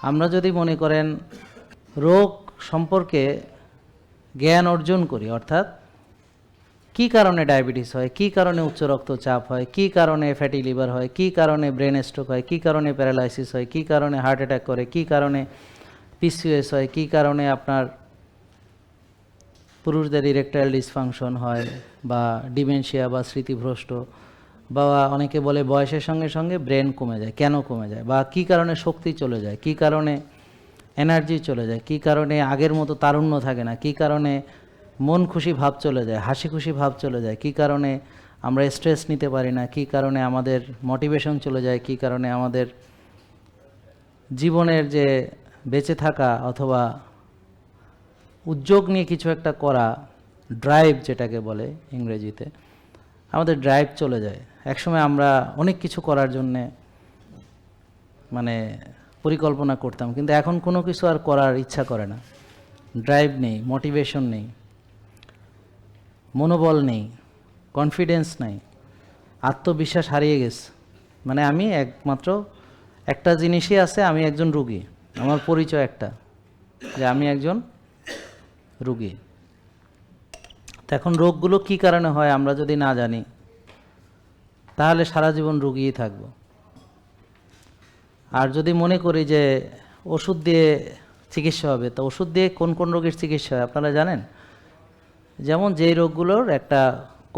আমরা যদি মনে করেন রোগ সম্পর্কে জ্ঞান অর্জন করি, অর্থাৎ কি কারণে ডায়াবেটিস হয়, কি কারণে উচ্চ রক্তচাপ হয়, কি কারণে ফ্যাটি লিভার হয়, কি কারণে ব্রেন স্ট্রোক হয়, কি কারণে প্যারালাইসিস হয়, কি কারণে হার্ট অ্যাটাক করে, কি কারণে পিসিওএস হয়, কি কারণে আপনার পুরুষদের ইরেকটাইল ডিসফাংশন হয়, বা ডিমেনশিয়া বা স্মৃতিভ্রষ্ট, বা অনেকে বলে বয়সের সঙ্গে সঙ্গে ব্রেন কমে যায়, কেন কমে যায়, বা কি কারণে শক্তি চলে যায়, কি কারণে এনার্জি চলে যায়, কি কারণে আগের মতো তারুণ্য থাকে না, কি কারণে মন খুশি ভাব চলে যায়, হাসি খুশি ভাব চলে যায়, কি কারণে আমরা স্ট্রেস নিতে পারি না, কি কারণে আমাদের মোটিভেশন চলে যায়, কি কারণে আমাদের জীবনের যে বেঁচে থাকা অথবা উদ্যোগ নিয়ে কিছু একটা করা, ড্রাইভ যেটাকে বলে ইংরেজিতে, আমাদের ড্রাইভ চলে যায়। একসময় আমরা অনেক কিছু করার জন্যে মানে পরিকল্পনা করতাম, কিন্তু এখন কোনো কিছু আর করার ইচ্ছা করে না। ড্রাইভ নেই, মোটিভেশন নেই, মনোবল নেই, কনফিডেন্স নেই, আত্মবিশ্বাস হারিয়ে গেছে। মানে আমি একমাত্র একটা জিনিসই আছে, আমি একজন রুগী। আমার পরিচয় একটা, যে আমি একজন রুগী। তো এখন রোগগুলো কী কারণে হয় আমরা যদি না জানি, তাহলে সারা জীবন রুগীই থাকব। আর যদি মনে করি যে ওষুধ দিয়ে চিকিৎসা হবে, তো ওষুধ দিয়ে কোন কোন রোগের চিকিৎসা হয় আপনারা জানেন? যেমন যেই রোগগুলোর একটা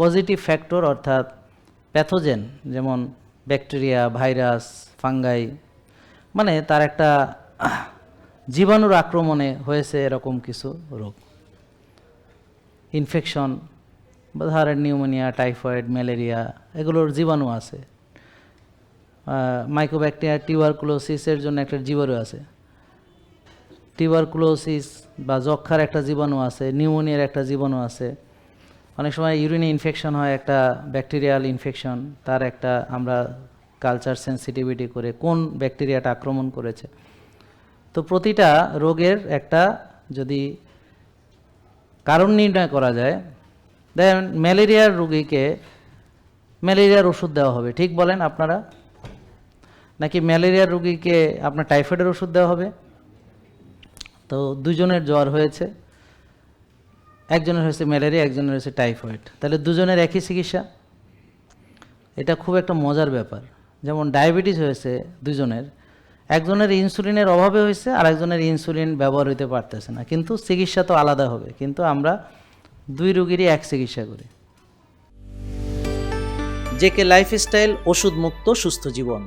পজিটিভ ফ্যাক্টর, অর্থাৎ প্যাথোজেন, যেমন ব্যাকটেরিয়া, ভাইরাস, ফাঙ্গাই, মানে তার একটা জীবাণুর আক্রমণে হয়েছে এরকম কিছু রোগ, ইনফেকশন, বা ধরেন নিউমোনিয়া, টাইফয়েড, ম্যালেরিয়া, এগুলোর জীবাণু আছে। মাইক্রোব্যাকটেরিয়া টিউবারকুলোসিসের জন্য একটা জীবাণু আছে, টিউবারকুলোসিস বা যক্ষার একটা জীবাণু আছে, নিউমোনিয়ার একটা জীবাণু আছে। অনেক সময় ইউরিনে ইনফেকশন হয়, একটা ব্যাকটেরিয়াল ইনফেকশন, তার একটা আমরা কালচার সেন্সিটিভিটি করে কোন ব্যাকটেরিয়াটা আক্রমণ করেছে। তো প্রতিটা রোগের একটা যদি কারণ নির্ণয় করা যায়, দেখেন ম্যালেরিয়ার রোগীকে ম্যালেরিয়ার ওষুধ দেওয়া হবে, ঠিক বলেন আপনারা? নাকি ম্যালেরিয়ার রোগীকে আপনার টাইফয়েডের ওষুধ দেওয়া হবে? তো দুজনের জ্বর হয়েছে, একজনের হয়েছে ম্যালেরিয়া, একজনের হয়েছে টাইফয়েড, তাহলে দুজনের একই চিকিৎসা? এটা খুব একটা মজার ব্যাপার। যেমন ডায়াবেটিস হয়েছে দুজনের, একজনের ইনসুলিনের অভাবে হয়েছে, আর একজনের ইনসুলিন ব্যবহার হইতে পারতেছে না, কিন্তু চিকিৎসা তো আলাদা হবে। কিন্তু আমরা দুই রোগীরই এক চিকিৎসা করি। জেকে লাইফস্টাইল, ওষুধ মুক্ত সুস্থ জীবন।